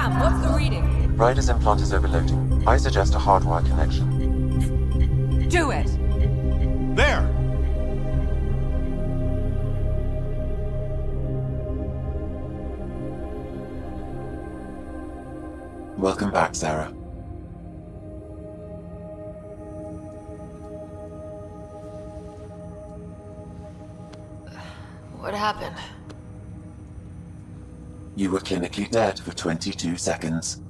Sam, what's the reading? Ryder's implant is overloading. I suggest a hardwire connection. Do it! There! Welcome back, Sarah. What happened? You were clinically dead for 22 seconds.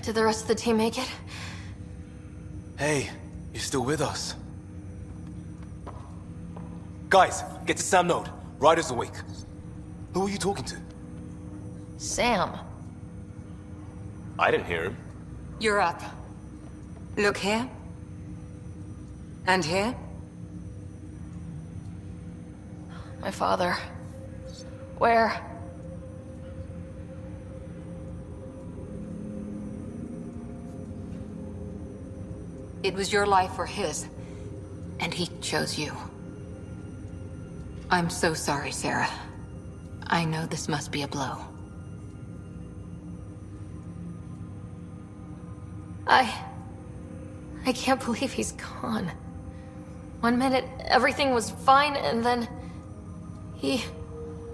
Did the rest of the team make it? Hey, you're still with us. Guys, get to Sam Node. Ryder's awake. Who are you talking to? Sam. I didn't hear him. You're up. Look here. And here. My father. Where? It was your life or his, and he chose you. I'm so sorry, Sarah. I know this must be a blow. I can't believe he's gone. 1 minute, everything was fine, and then...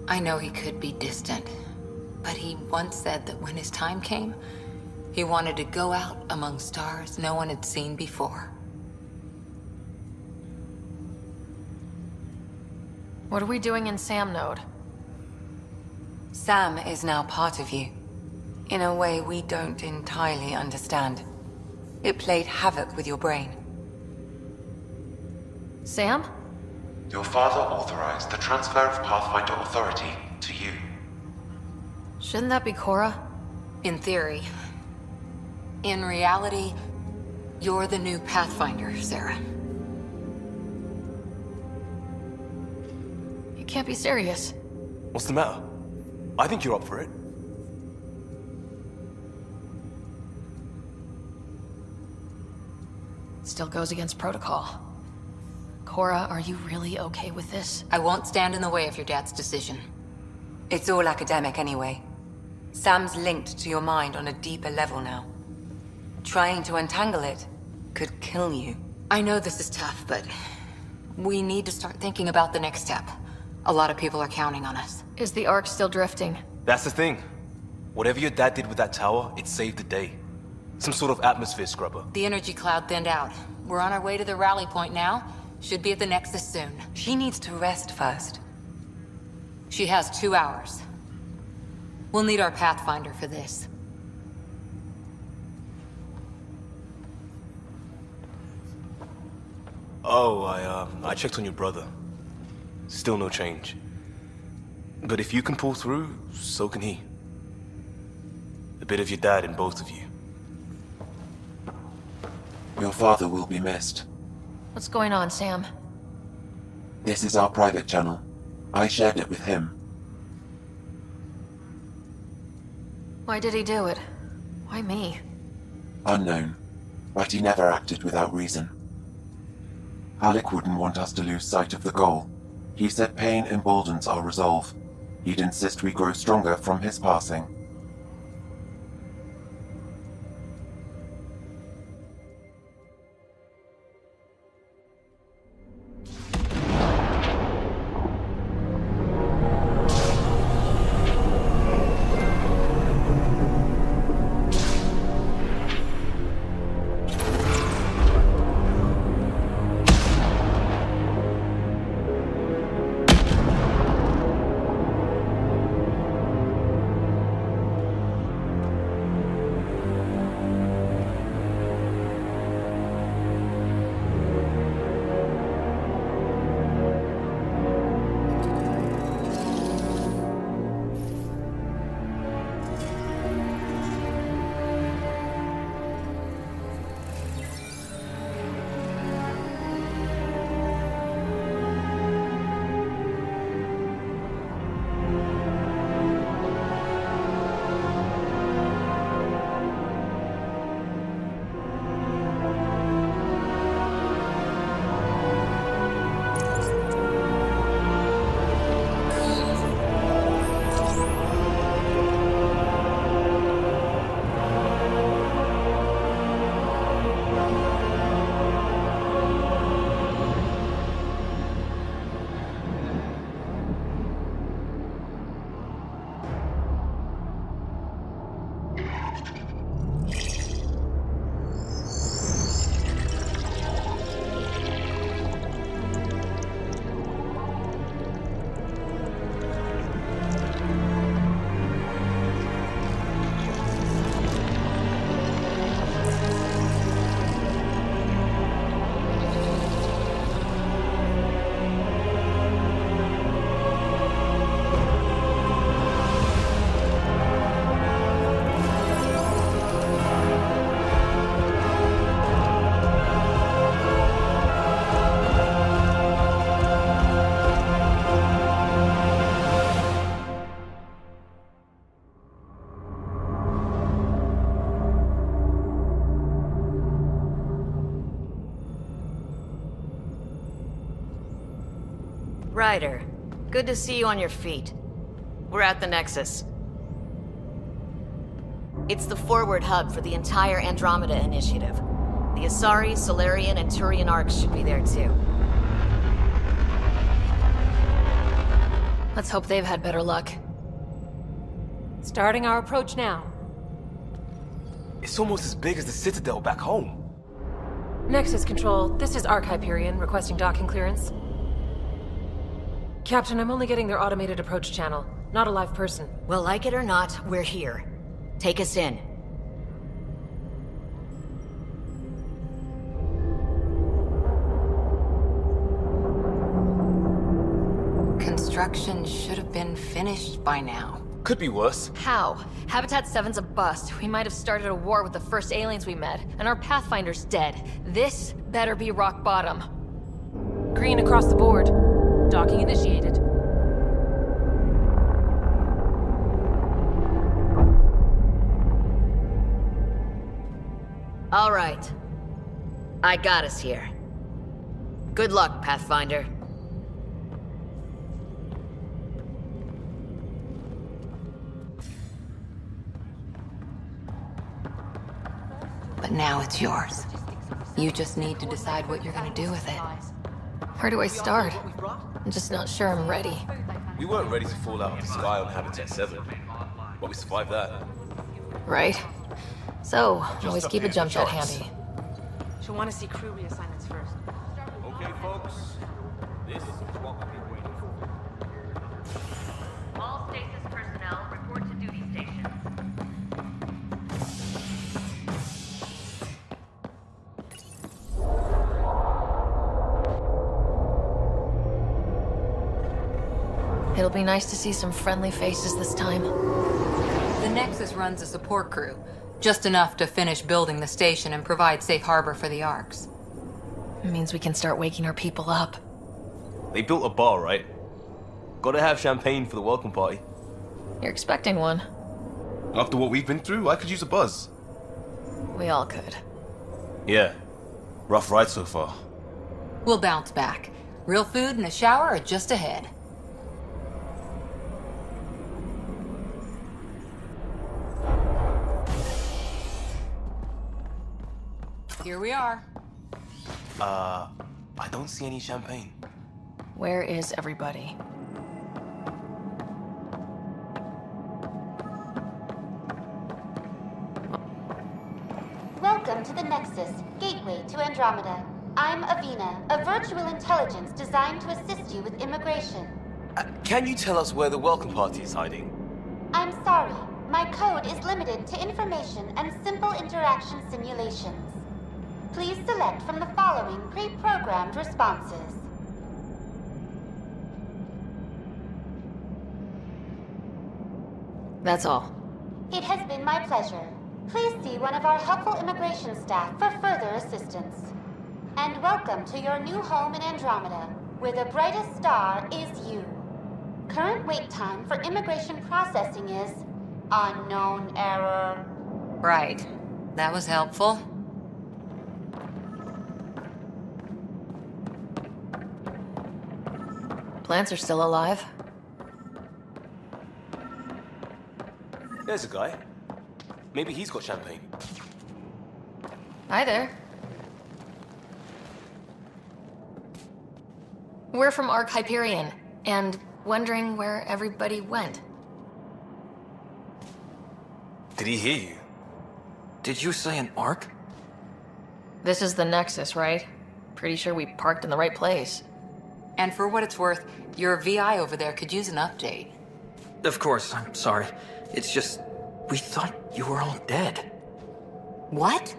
I know he could be distant, but he once said that when his time came, he wanted to go out among stars no one had seen before. What are we doing in Sam Node? Sam is now part of you, in a way we don't entirely understand. It played havoc with your brain. Sam? Your father authorized the transfer of Pathfinder authority to you. Shouldn't that be Cora? In theory. In reality, you're the new Pathfinder, Sarah. You can't be serious. What's the matter? I think you're up for it. Still goes against protocol. Cora, are you really okay with this? I won't stand in the way of your dad's decision. It's all academic anyway. Sam's linked to your mind on a deeper level now. Trying to untangle it could kill you. I know this is tough, but we need to start thinking about the next step. A lot of people are counting on us. Is the Ark still drifting? That's the thing. Whatever your dad did with that tower, it saved the day. Some sort of atmosphere scrubber. The energy cloud thinned out. We're on our way to the rally point now. Should be at the Nexus soon. She needs to rest first. She has 2 hours. We'll need our Pathfinder for this. Oh, I checked on your brother. Still no change. But if you can pull through, so can he. A bit of your dad in both of you. Your father will be missed. What's going on, Sam? This is our private channel. I shared it with him. Why did he do it? Why me? Unknown, but he never acted without reason. Alec wouldn't want us to lose sight of the goal. He said pain emboldens our resolve. He'd insist we grow stronger from his passing. Ryder, good to see you on your feet. We're at the Nexus. It's the forward hub for the entire Andromeda initiative. The Asari, Solarian, and Turian arcs should be there too. Let's hope they've had better luck. Starting our approach now. It's almost as big as the Citadel back home. Nexus Control, this is Arc Hyperion requesting docking clearance. Captain, I'm only getting their automated approach channel, not a live person. Well, like it or not, we're here. Take us in. Construction should have been finished by now. Could be worse. How? Habitat 7's a bust. We might have started a war with the first aliens we met, and our Pathfinder's dead. This better be rock bottom. Green across the board. Docking initiated. All right. I got us here. Good luck, Pathfinder. But now it's yours. You just need to decide what you're gonna do with it. Where do I start? I'm just not sure I'm ready. We weren't ready to fall out of the sky on Habitat 7, but we survived that. Right? So, always up keep a here, jump jet charts. handy. She'll want to see crew reassignments first. Okay, folks. This is what we've been waiting for. All stasis personnel report to duty stations. It'll be nice to see some friendly faces this time. The Nexus runs a support crew, just enough to finish building the station and provide safe harbor for the arcs. It means we can start waking our people up. They built a bar, right? Gotta have champagne for the welcome party. You're expecting one. After what we've been through, I could use a buzz. We all could. Yeah. Rough ride so far. We'll bounce back. Real food and a shower are just ahead. Here we are. I don't see any champagne. Where is everybody? Welcome to the Nexus, gateway to Andromeda. I'm Avina, a virtual intelligence designed to assist you with immigration. Can you tell us where the welcome party is hiding? I'm sorry, my code is limited to information and simple interaction simulations. Please select from the following pre-programmed responses. That's all. It has been my pleasure. Please see one of our helpful immigration staff for further assistance. And welcome to your new home in Andromeda, where the brightest star is you. Current wait time for immigration processing is unknown error. Right. That was helpful. Plants are still alive. There's a guy. Maybe he's got champagne. Hi there. We're from Arc Hyperion, and wondering where everybody went. Did he hear you? Did you say an arc? This is the Nexus, right? Pretty sure we parked in the right place. And for what it's worth, your VI over there could use an update. Of course, I'm sorry. It's just, we thought you were all dead. What?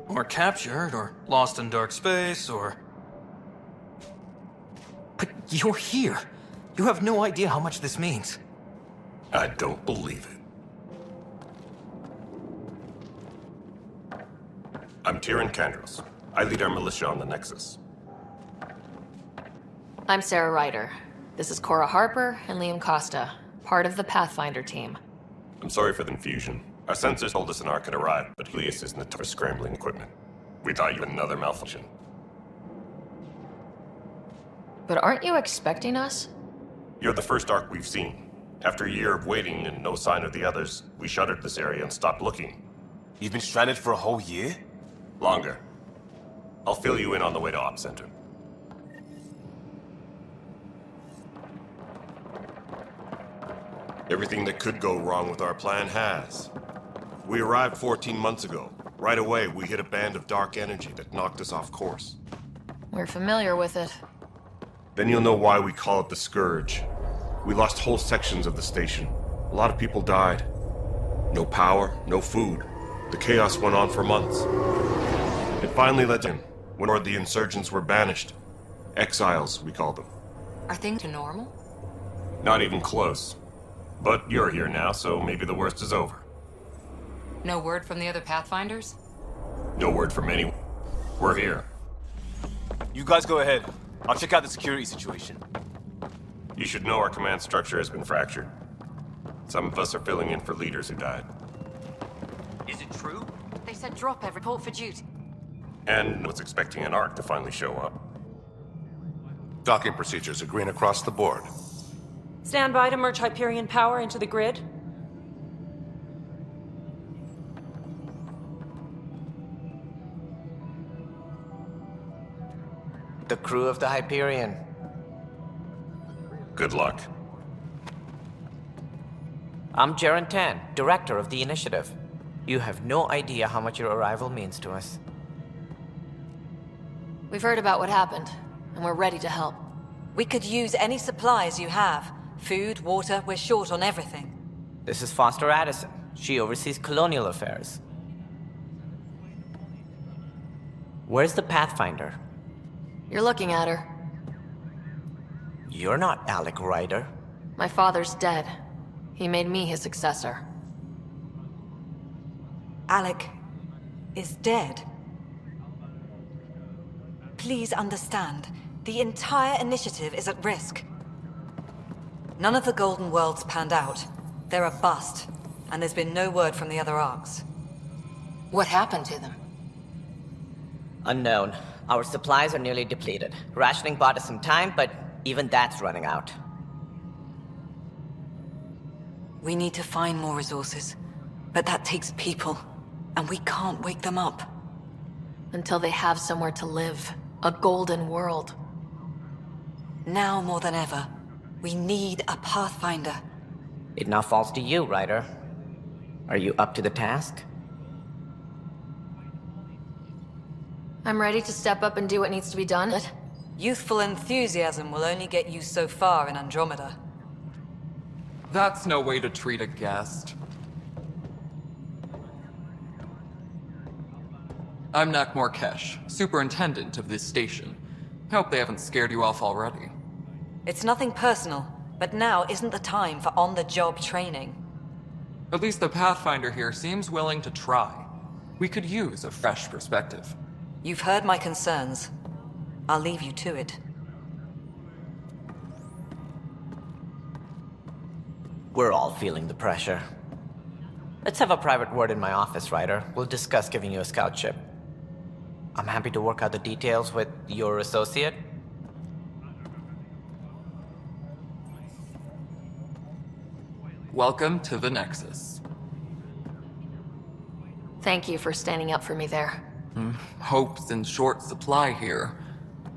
Or captured, or lost in dark space, or... But you're here. You have no idea how much this means. I don't believe it. I'm Tyrion Kandros. I lead our militia on the Nexus. I'm Sarah Ryder. This is Cora Harper and Liam Costa, part of the Pathfinder team. I'm sorry for the confusion. Our sensors told us an arc had arrived, but Helios isn't the for scrambling equipment. We thought you had another malfunction. But aren't you expecting us? You're the first Ark we've seen. After a year of waiting and no sign of the others, we shuttered this area and stopped looking. You've been stranded for a whole year? Longer. I'll fill you in on the way to Op Center. Everything that could go wrong with our plan has. We arrived 14 months ago. Right away, we hit a band of dark energy that knocked us off course. We're familiar with it. Then you'll know why we call it the Scourge. We lost whole sections of the station. A lot of people died. No power, no food. The chaos went on for months. It finally led to when the insurgents were banished. Exiles, we call them. Are things normal? Not even close. But you're here now, so maybe the worst is over. No word from the other Pathfinders? No word from anyone. We're here. You guys go ahead. I'll check out the security situation. You should know our command structure has been fractured. Some of us are filling in for leaders who died. Is it true? They said drop every report for duty. And was expecting an Ark to finally show up. Docking procedures agreeing across the board. Stand by to merge Hyperion power into the grid. The crew of the Hyperion. Good luck. I'm Jaren Tan, director of the initiative. You have no idea how much your arrival means to us. We've heard about what happened, and we're ready to help. We could use any supplies you have. Food, water, we're short on everything. This is Foster Addison. She oversees colonial affairs. Where's the Pathfinder? You're looking at her. You're not Alec Ryder. My father's dead. He made me his successor. Alec is dead. Please understand, the entire initiative is at risk. None of the Golden Worlds panned out. They're a bust, and there's been no word from the other Arks. What happened to them? Unknown. Our supplies are nearly depleted. Rationing bought us some time, but even that's running out. We need to find more resources, but that takes people, and we can't wake them up. Until they have somewhere to live. A golden world. Now more than ever, we need a Pathfinder. It now falls to you, Ryder. Are you up to the task? I'm ready to step up and do what needs to be done. Youthful enthusiasm will only get you so far in Andromeda. That's no way to treat a guest. I'm Nak Morkesh, superintendent of this station. Hope they haven't scared you off already. It's nothing personal, but now isn't the time for on-the-job training. At least the Pathfinder here seems willing to try. We could use a fresh perspective. You've heard my concerns. I'll leave you to it. We're all feeling the pressure. Let's have a private word in my office, Ryder. We'll discuss giving you a scout ship. I'm happy to work out the details with your associate. Welcome to the Nexus. Thank you for standing up for me there. Hope's in short supply here.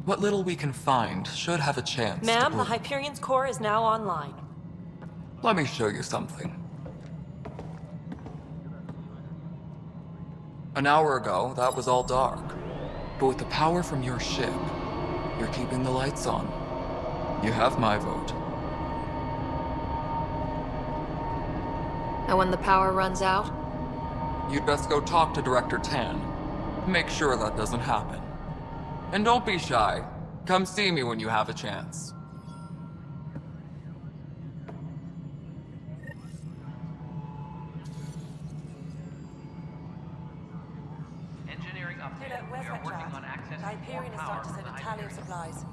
What little we can find should have a chance to Ma'am, the bloom. Hyperion's core is now online. Let me show you something. An hour ago, that was all dark. But with the power from your ship, you're keeping the lights on. You have my vote. And when the power runs out? You'd best go talk to Director Tan. Make sure that doesn't happen. And don't be shy. Come see me when you have a chance. Engineering update. We are working on access to Hyperion more has power started to for send the a tally of Hyperion. supplies.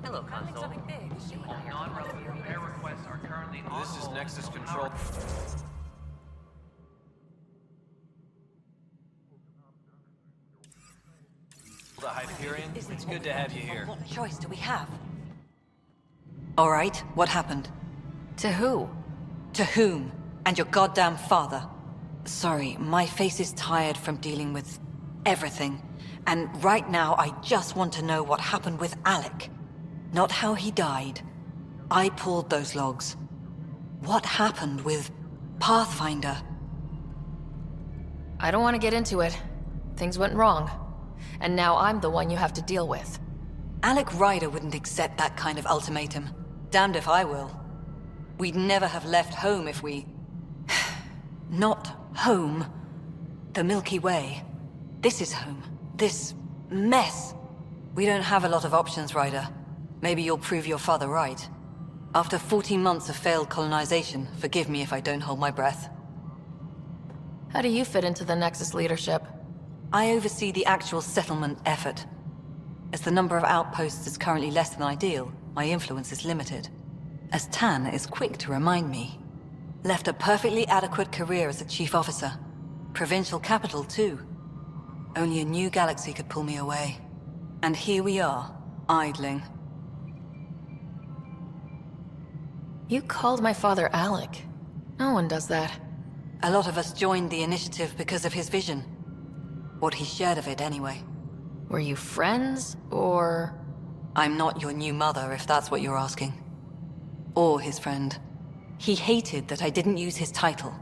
Hello, Handling Console. something big, is she? All non-relevant repair requests are currently on This is hold Nexus until Control. power- The Hyperion, it's good to have you here. What choice do we have? All right, what happened? To who? To whom? And your goddamn father. Sorry, my face is tired from dealing with everything. And right now, I just want to know what happened with Alec. Not how he died. I pulled those logs. What happened with Pathfinder? I don't want to get into it. Things went wrong. And now I'm the one you have to deal with. Alec Ryder wouldn't accept that kind of ultimatum. Damned if I will. We'd never have left home if we... Not home. The Milky Way. This is home. This mess. We don't have a lot of options, Ryder. Maybe you'll prove your father right. After 14 months of failed colonization, forgive me if I don't hold my breath. How do you fit into the Nexus leadership? I oversee the actual settlement effort. As the number of outposts is currently less than ideal, my influence is limited. As Tan is quick to remind me. Left a perfectly adequate career as a chief officer. Provincial capital, too. Only a new galaxy could pull me away. And here we are, idling. You called my father Alec. No one does that. A lot of us joined the initiative because of his vision. What he shared of it, anyway. Were you friends, or...? I'm not your new mother, if that's what you're asking. Or his friend. He hated that I didn't use his title.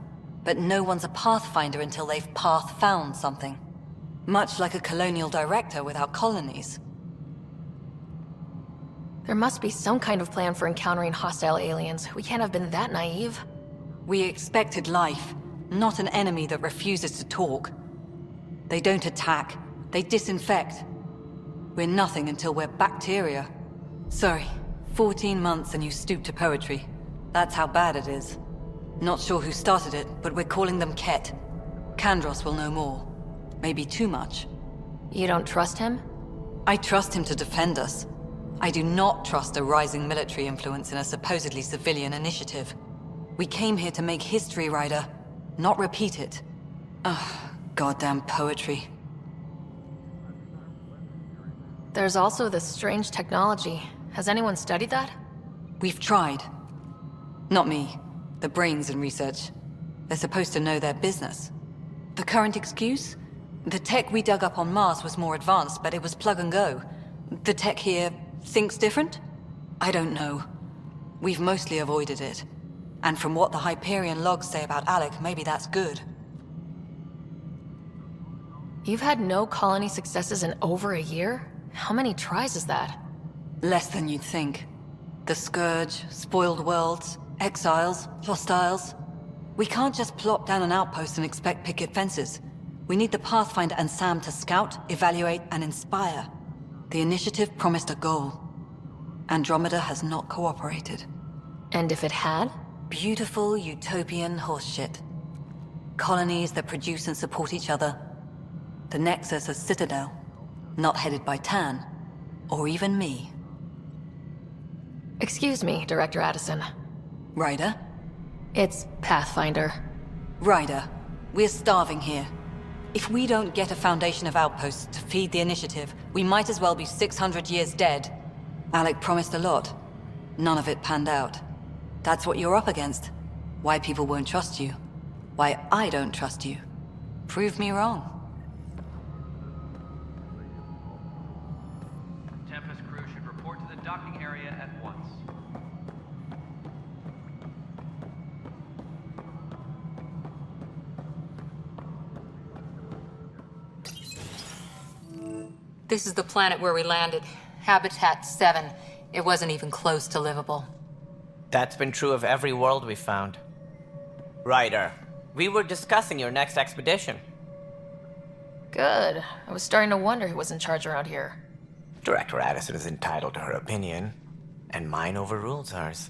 But no one's a Pathfinder until they've path-found something. Much like a colonial director without colonies. There must be some kind of plan for encountering hostile aliens. We can't have been that naive. We expected life, not an enemy that refuses to talk. They don't attack, they disinfect. We're nothing until we're bacteria. Sorry, 14 months and you stoop to poetry. That's how bad it is. Not sure who started it, but we're calling them Ket. Kandros will know more. Maybe too much. You don't trust him? I trust him to defend us. I do not trust a rising military influence in a supposedly civilian initiative. We came here to make history, Ryder, not repeat it. Ugh, goddamn poetry. There's also this strange technology. Has anyone studied that? We've tried. Not me. The brains in research. They're supposed to know their business. The current excuse? The tech we dug up on Mars was more advanced, but it was plug and go. The tech here thinks different? I don't know. We've mostly avoided it. And from what the Hyperion logs say about Alec, maybe that's good. You've had no colony successes in over a year? How many tries is that? Less than you'd think. The Scourge, spoiled worlds, exiles, hostiles. We can't just plop down an outpost and expect picket fences. We need the Pathfinder and Sam to scout, evaluate, and inspire. The initiative promised a goal. Andromeda has not cooperated. And if it had? Beautiful utopian horseshit. Colonies that produce and support each other. The Nexus as Citadel. Not headed by Tan. Or even me. Excuse me, Director Addison. Ryder? It's Pathfinder. Ryder, we're starving here. If we don't get a foundation of outposts to feed the initiative, we might as well be 600 years dead. Alec promised a lot. None of it panned out. That's what you're up against. Why people won't trust you. Why I don't trust you. Prove me wrong. Tempest crew should report to the docking area at once. This is the planet where we landed. Habitat 7. It wasn't even close to livable. That's been true of every world we found. Ryder, we were discussing your next expedition. Good. I was starting to wonder who was in charge around here. Director Addison is entitled to her opinion, and mine overrules hers.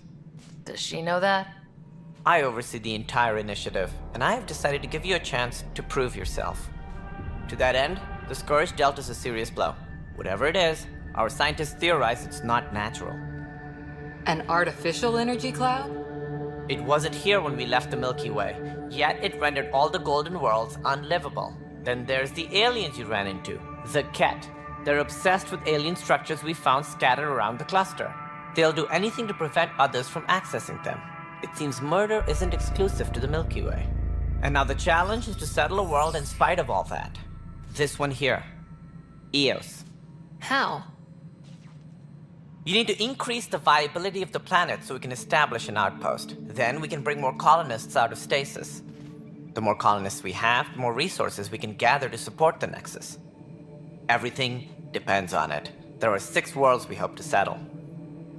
Does she know that? I oversee the entire initiative, and I have decided to give you a chance to prove yourself. To that end, the Scourge dealt us a serious blow. Whatever it is, our scientists theorize it's not natural. An artificial energy cloud? It wasn't here when we left the Milky Way, yet it rendered all the golden worlds unlivable. Then there's the aliens you ran into, the Ket. They're obsessed with alien structures we found scattered around the cluster. They'll do anything to prevent others from accessing them. It seems murder isn't exclusive to the Milky Way. And now the challenge is to settle a world in spite of all that. This one here. Eos. How? You need to increase the viability of the planet so we can establish an outpost. Then we can bring more colonists out of stasis. The more colonists we have, the more resources we can gather to support the Nexus. Everything depends on it. There are 6 worlds we hope to settle.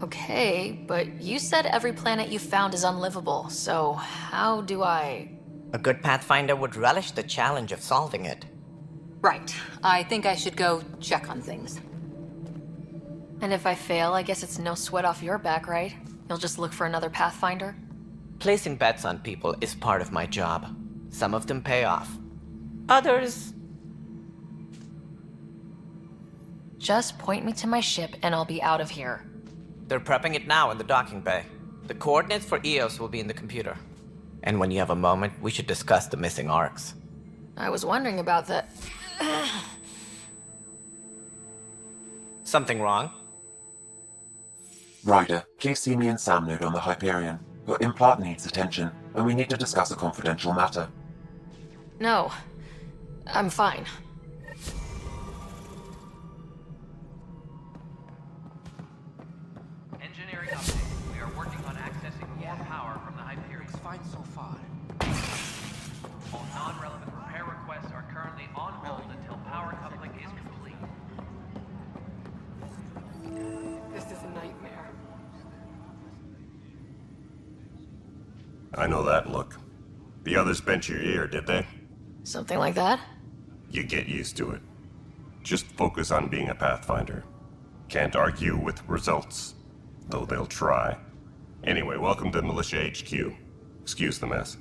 Okay, but you said every planet you found is unlivable, so how do I... A good Pathfinder would relish the challenge of solving it. Right. I think I should go check on things. And if I fail, I guess it's no sweat off your back, right? You'll just look for another Pathfinder? Placing bets on people is part of my job. Some of them pay off. Others... Just point me to my ship and I'll be out of here. They're prepping it now in the docking bay. The coordinates for Eos will be in the computer. And when you have a moment, we should discuss the missing arcs. I was wondering about that. Something wrong? Ryder, please see me and Sam node on the Hyperion. Your implant needs attention, and we need to discuss a confidential matter. No. I'm fine. Engineering update. We are working on accessing more power from the Hyperion. It's fine so far. All non-relevant repair requests are currently on hold until power coupling is complete. This is a nightmare. I know that look. The others bent your ear, did they? Something like that? You get used to it. Just focus on being a Pathfinder. Can't argue with results, though they'll try. Anyway, welcome to Militia HQ. Excuse the mess.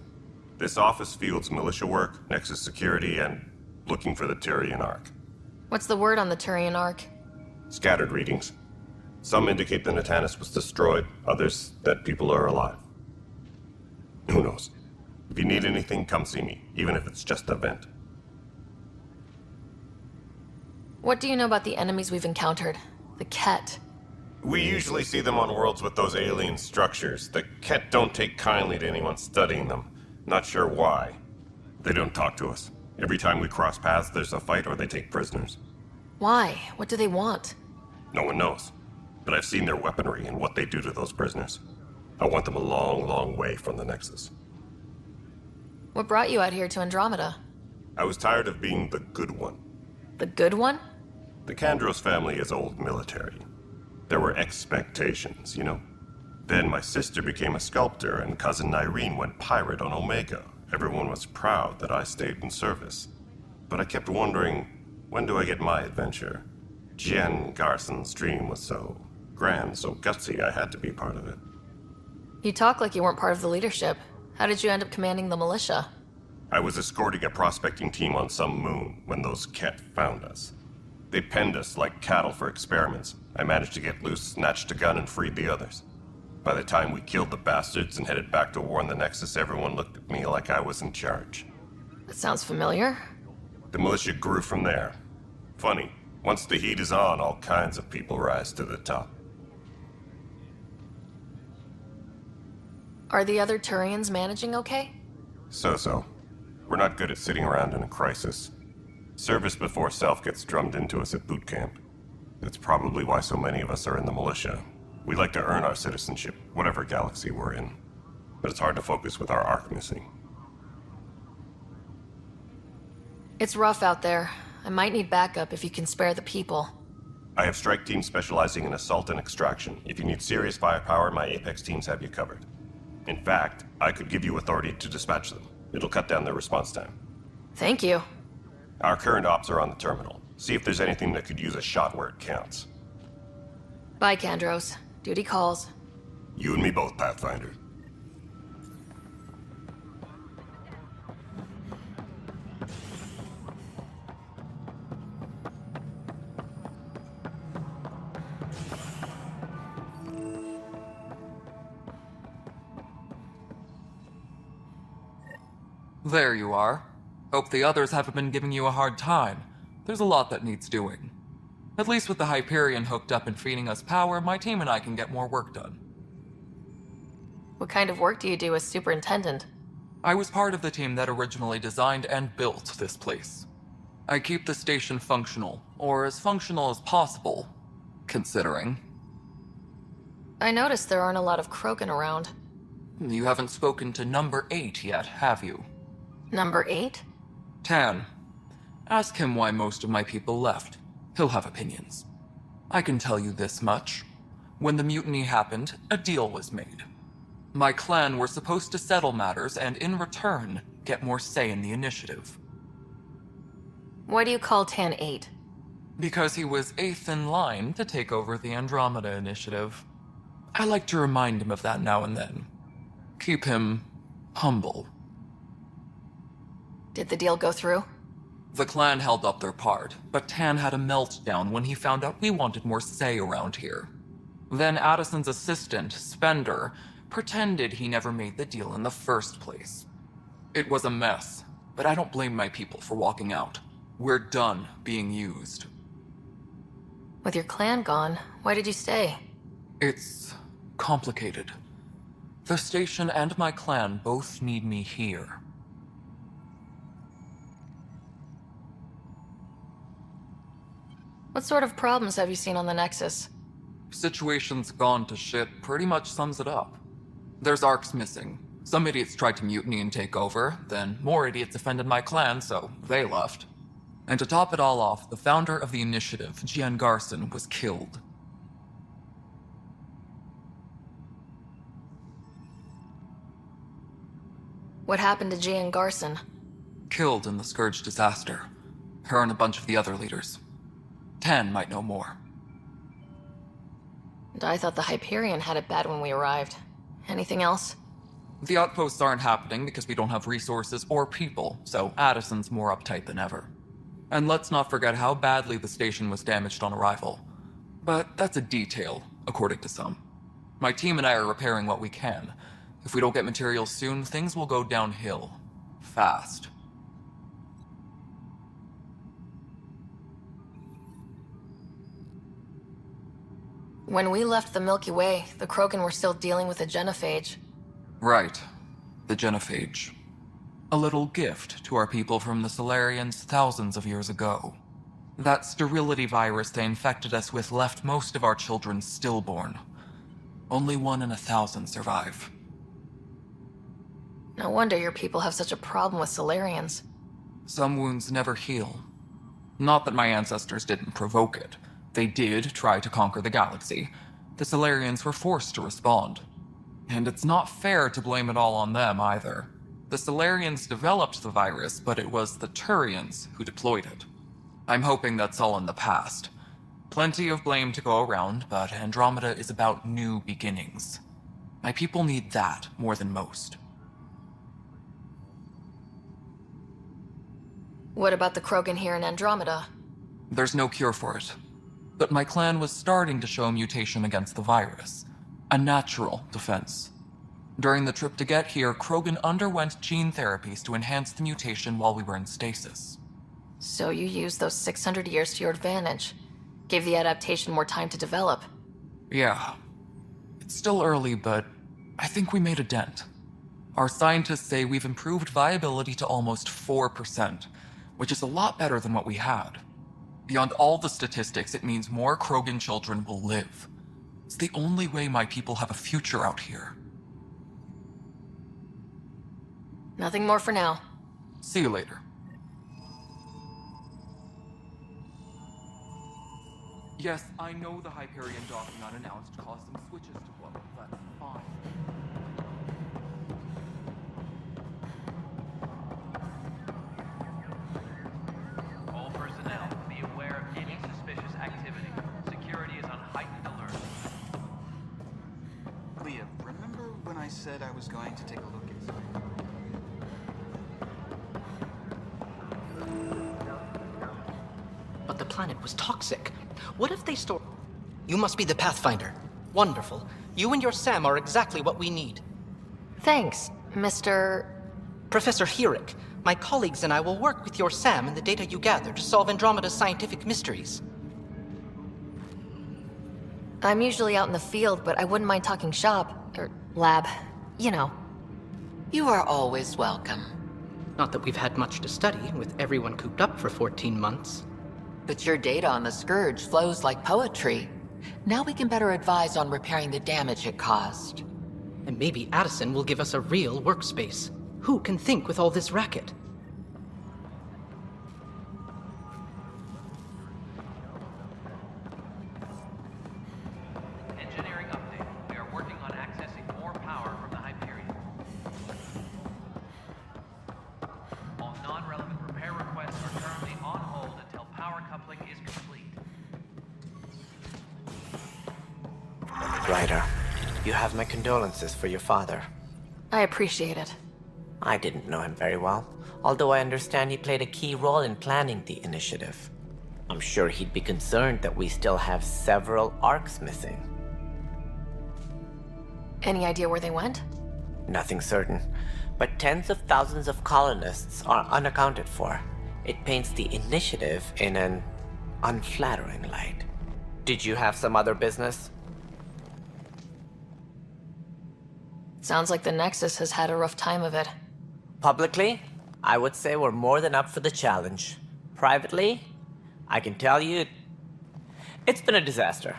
This office fields militia work, Nexus security, and looking for the Turian Ark. What's the word on the Turian Ark? Scattered readings. Some indicate the Natanus was destroyed, others that people are alive. Who knows? If you need anything, come see me, even if it's just a vent. What do you know about the enemies we've encountered? The Ket. We usually see them on worlds with those alien structures. The Ket don't take kindly to anyone studying them. Not sure why. They don't talk to us. Every time we cross paths, there's a fight or they take prisoners. Why? What do they want? No one knows. But I've seen their weaponry and what they do to those prisoners. I want them a long, long way from the Nexus. What brought you out here to Andromeda? I was tired of being the good one. The good one? The Kandros family is old military. There were expectations, you know. Then my sister became a sculptor and cousin Irene went pirate on Omega. Everyone was proud that I stayed in service. But I kept wondering, when do I get my adventure? Jen Garson's dream was so grand, so gutsy, I had to be part of it. You talk like you weren't part of the leadership. How did you end up commanding the militia? I was escorting a prospecting team on some moon when those Ket found us. They penned us like cattle for experiments. I managed to get loose, snatched a gun, and freed the others. By the time we killed the bastards and headed back to warn the Nexus, everyone looked at me like I was in charge. That sounds familiar. The militia grew from there. Funny, once the heat is on, all kinds of people rise to the top. Are the other Turians managing okay? So-so. We're not good at sitting around in a crisis. Service before self gets drummed into us at boot camp. That's probably why so many of us are in the militia. We like to earn our citizenship, whatever galaxy we're in. But it's hard to focus with our arc missing. It's rough out there. I might need backup if you can spare the people. I have strike teams specializing in assault and extraction. If you need serious firepower, my Apex teams have you covered. In fact, I could give you authority to dispatch them. It'll cut down their response time. Thank you. Our current ops are on the terminal. See if there's anything that could use a shot where it counts. Bye, Kandros. Duty calls. You and me both, Pathfinder. There you are. Hope the others haven't been giving you a hard time. There's a lot that needs doing. At least with the Hyperion hooked up and feeding us power, my team and I can get more work done. What kind of work do you do as superintendent? I was part of the team that originally designed and built this place. I keep the station functional, or as functional as possible, considering. I noticed there aren't a lot of Krogan around. You haven't spoken to number 8 yet, have you? Number 8? Tan. Ask him why most of my people left. He'll have opinions. I can tell you this much. When the mutiny happened, a deal was made. My clan were supposed to settle matters and, in return, get more say in the initiative. Why do you call Tan 8? Because he was 8th in line to take over the Andromeda initiative. I like to remind him of that now and then. Keep him humble. Did the deal go through? The clan held up their part, but Tan had a meltdown when he found out we wanted more say around here. Then Addison's assistant, Spender, pretended he never made the deal in the first place. It was a mess, but I don't blame my people for walking out. We're done being used. With your clan gone, why did you stay? It's complicated. The station and my clan both need me here. What sort of problems have you seen on the Nexus? Situation's gone to shit pretty much sums it up. There's arcs missing. Some idiots tried to mutiny and take over, then more idiots offended my clan, so they left. And to top it all off, the founder of the initiative, Gian Garson, was killed. What happened to Gian Garson? Killed in the Scourge disaster. Her and a bunch of the other leaders. Tan might know more. And I thought the Hyperion had it bad when we arrived. Anything else? The outposts aren't happening because we don't have resources or people, so Addison's more uptight than ever. And let's not forget how badly the station was damaged on arrival. But that's a detail, according to some. My team and I are repairing what we can. If we don't get materials soon, things will go downhill. Fast. When we left the Milky Way, the Krogan were still dealing with the genophage. Right. The genophage. A little gift to our people from the Solarians thousands of years ago. That sterility virus they infected us with left most of our children stillborn. Only 1 in 1,000 survive. No wonder your people have such a problem with Solarians. Some wounds never heal. Not that my ancestors didn't provoke it. They did try to conquer the galaxy. The Solarians were forced to respond. And it's not fair to blame it all on them either. The Solarians developed the virus, but it was the Turians who deployed it. I'm hoping that's all in the past. Plenty of blame to go around, but Andromeda is about new beginnings. My people need that more than most. What about the Krogan here in Andromeda? There's no cure for it. But my clan was starting to show mutation against the virus. A natural defense. During the trip to get here, Krogan underwent gene therapies to enhance the mutation while we were in stasis. So you used those 600 years to your advantage. Gave the adaptation more time to develop. Yeah. It's still early, but I think we made a dent. Our scientists say we've improved viability to almost 4%, which is a lot better than what we had. Beyond all the statistics, it means more Krogan children will live. It's the only way my people have a future out here. Nothing more for now. See you later. Yes, I know the Hyperion docking unannounced caused some switches to blow. That's fine. All personnel, be aware of any suspicious activity. Security is on heightened alert. Leah, remember when I said I was going to take a look inside? But the planet was toxic. What if they store... You must be the Pathfinder. Wonderful. You and your Sam are exactly what we need. Thanks, Mr... Professor Herrick, my colleagues and I will work with your Sam and the data you gather to solve Andromeda's scientific mysteries. I'm usually out in the field, but I wouldn't mind talking shop, or lab, you know. You are always welcome. Not that we've had much to study, with everyone cooped up for 14 months. But your data on the Scourge flows like poetry. Now we can better advise on repairing the damage it caused. And maybe Addison will give us a real workspace. Who can think with all this racket? Engineering update. We are working on accessing more power from the Hyperion. All non-relevant repair requests are currently on hold until power coupling is complete. Ryder, you have my condolences for your father. I appreciate it. I didn't know him very well, although I understand he played a key role in planning the initiative. I'm sure he'd be concerned that we still have several arcs missing. Any idea where they went? Nothing certain, but tens of thousands of colonists are unaccounted for. It paints the initiative in an unflattering light. Did you have some other business? Sounds like the Nexus has had a rough time of it. Publicly, I would say we're more than up for the challenge. Privately, I can tell you, it's been a disaster.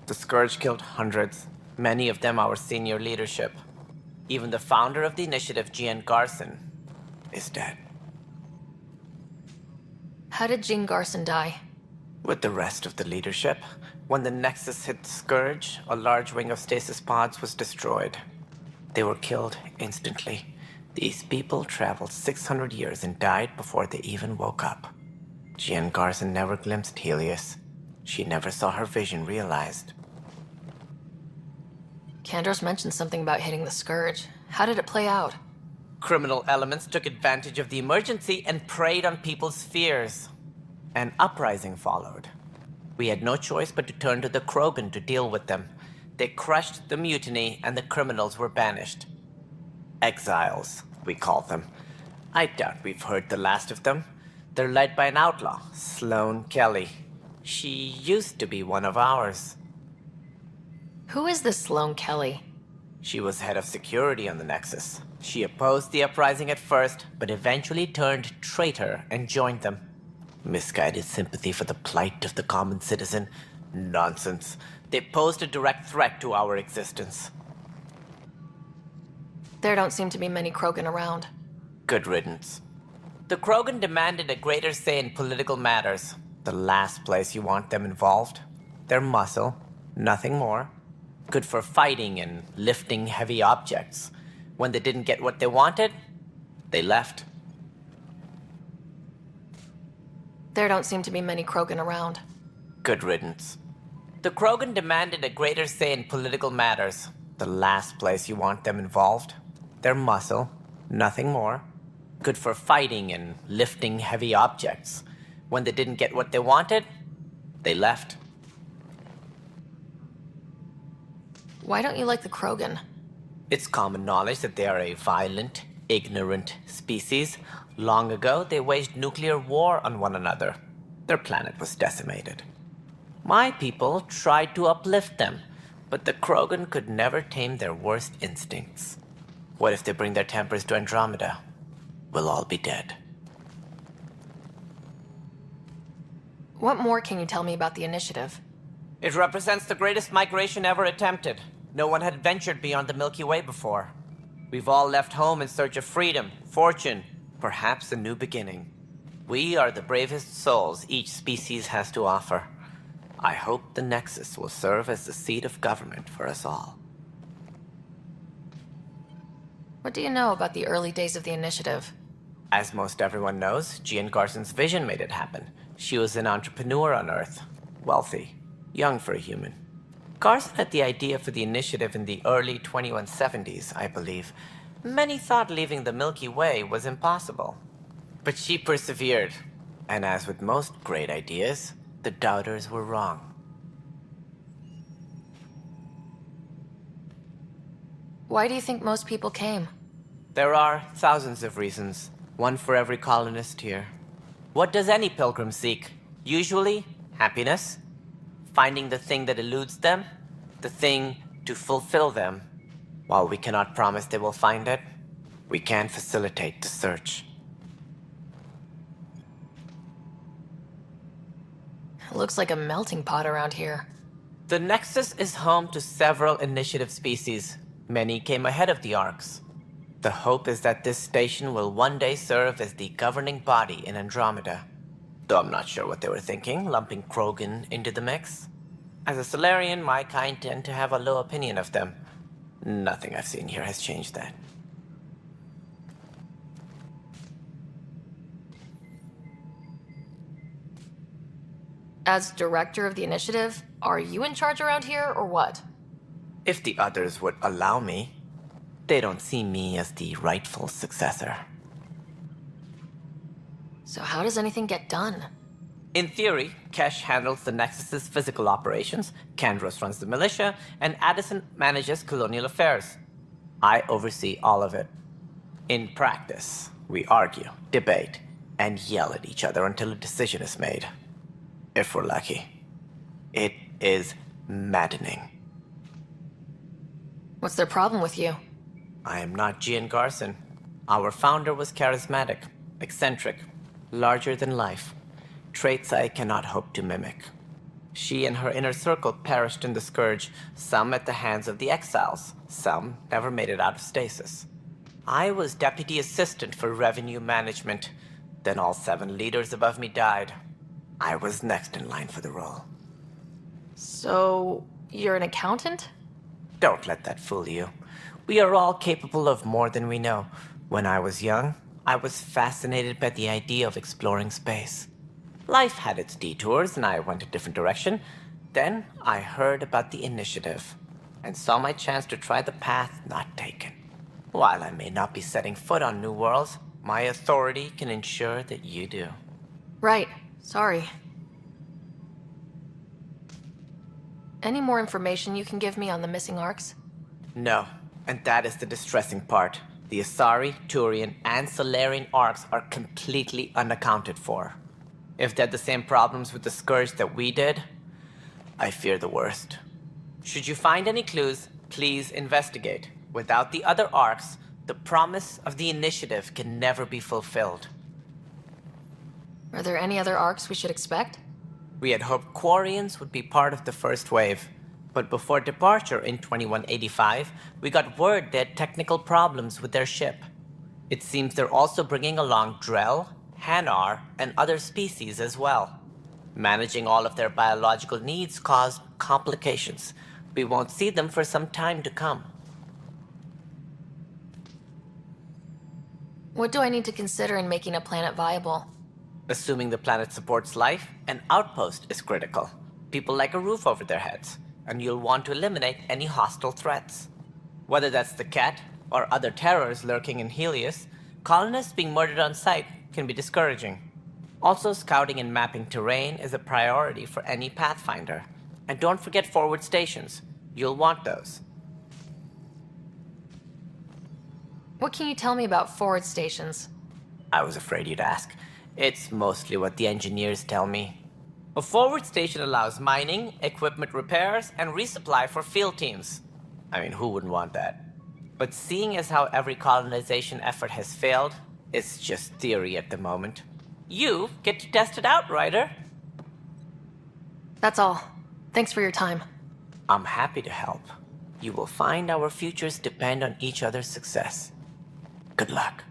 The Scourge killed hundreds, many of them our senior leadership. Even the founder of the initiative, Jean Garson, is dead. How did Jean Garson die? With the rest of the leadership, when the Nexus hit the Scourge, a large wing of stasis pods was destroyed. They were killed instantly. These people traveled 600 years and died before they even woke up. Jean Garson never glimpsed Helios. She never saw her vision realized. Kandros mentioned something about hitting the Scourge. How did it play out? Criminal elements took advantage of the emergency and preyed on people's fears. An uprising followed. We had no choice but to turn to the Krogan to deal with them. They crushed the mutiny and the criminals were banished. Exiles, we call them. I doubt we've heard the last of them. They're led by an outlaw, Sloane Kelly. She used to be one of ours. Who is this Sloane Kelly? She was head of security on the Nexus. She opposed the uprising at first, but eventually turned traitor and joined them. Misguided sympathy for the plight of the common citizen? Nonsense. They posed a direct threat to our existence. There don't seem to be many Krogan around. Good riddance. The Krogan demanded a greater say in political matters. The last place you want them involved. They're muscle, nothing more. Good for fighting and lifting heavy objects. When they didn't get what they wanted, they left. There don't seem to be many Krogan around. Good riddance. The Krogan demanded a greater say in political matters. The last place you want them involved. They're muscle, nothing more. Good for fighting and lifting heavy objects. When they didn't get what they wanted, they left. Why don't you like the Krogan? It's common knowledge that they are a violent, ignorant species. Long ago, they waged nuclear war on one another. Their planet was decimated. My people tried to uplift them, but the Krogan could never tame their worst instincts. What if they bring their tempers to Andromeda? We'll all be dead. What more can you tell me about the initiative? It represents the greatest migration ever attempted. No one had ventured beyond the Milky Way before. We've all left home in search of freedom, fortune, perhaps a new beginning. We are the bravest souls each species has to offer. I hope the Nexus will serve as the seat of government for us all. What do you know about the early days of the initiative? As most everyone knows, Jean Garson's vision made it happen. She was an entrepreneur on Earth. Wealthy. Young for a human. Garson had the idea for the initiative in the early 2170s, I believe. Many thought leaving the Milky Way was impossible. But she persevered. And as with most great ideas, the doubters were wrong. Why do you think most people came? There are thousands of reasons, one for every colonist here. What does any pilgrim seek? Usually, happiness. Finding the thing that eludes them, the thing to fulfill them. While we cannot promise they will find it, we can facilitate the search. It looks like a melting pot around here. The Nexus is home to several initiative species. Many came ahead of the Arcs. The hope is that this station will one day serve as the governing body in Andromeda. Though I'm not sure what they were thinking, lumping Krogan into the mix. As a Solarian, my kind tend to have a low opinion of them. Nothing I've seen here has changed that. As director of the initiative, are you in charge around here, or what? If the others would allow me, they don't see me as the rightful successor. So how does anything get done? In theory, Kesh handles the Nexus's physical operations, Kandros runs the militia, and Addison manages colonial affairs. I oversee all of it. In practice, we argue, debate, and yell at each other until a decision is made. If we're lucky. It is maddening. What's their problem with you? I am not Gian Garson. Our founder was charismatic, eccentric, larger than life. Traits I cannot hope to mimic. She and her inner circle perished in the Scourge, some at the hands of the Exiles, some never made it out of stasis. I was deputy assistant for revenue management. Then all 7 leaders above me died. I was next in line for the role. So, you're an accountant? Don't let that fool you. We are all capable of more than we know. When I was young, I was fascinated by the idea of exploring space. Life had its detours, and I went a different direction. Then I heard about the initiative, and saw my chance to try the path not taken. While I may not be setting foot on new worlds, my authority can ensure that you do. Right. Sorry. Any more information you can give me on the missing Arcs? No, and that is the distressing part. The Asari, Turian, and Solarian Arcs are completely unaccounted for. If they had the same problems with the Scourge that we did, I fear the worst. Should you find any clues, please investigate. Without the other Arcs, the promise of the initiative can never be fulfilled. Are there any other Arcs we should expect? We had hoped Quarians would be part of the first wave, but before departure in 2185, we got word they had technical problems with their ship. It seems they're also bringing along Drell, Hanar, and other species as well. Managing all of their biological needs caused complications. We won't see them for some time to come. What do I need to consider in making a planet viable? Assuming the planet supports life, an outpost is critical. People like a roof over their heads, and you'll want to eliminate any hostile threats. Whether that's the cat or other terrors lurking in Helios, colonists being murdered on sight can be discouraging. Also, scouting and mapping terrain is a priority for any Pathfinder. And don't forget forward stations. You'll want those. What can you tell me about forward stations? I was afraid you'd ask. It's mostly what the engineers tell me. A forward station allows mining, equipment repairs, and resupply for field teams. I mean, who wouldn't want that? But seeing as how every colonization effort has failed, it's just theory at the moment. You get to test it out, Ryder. That's all. Thanks for your time. I'm happy to help. You will find our futures depend on each other's success. Good luck.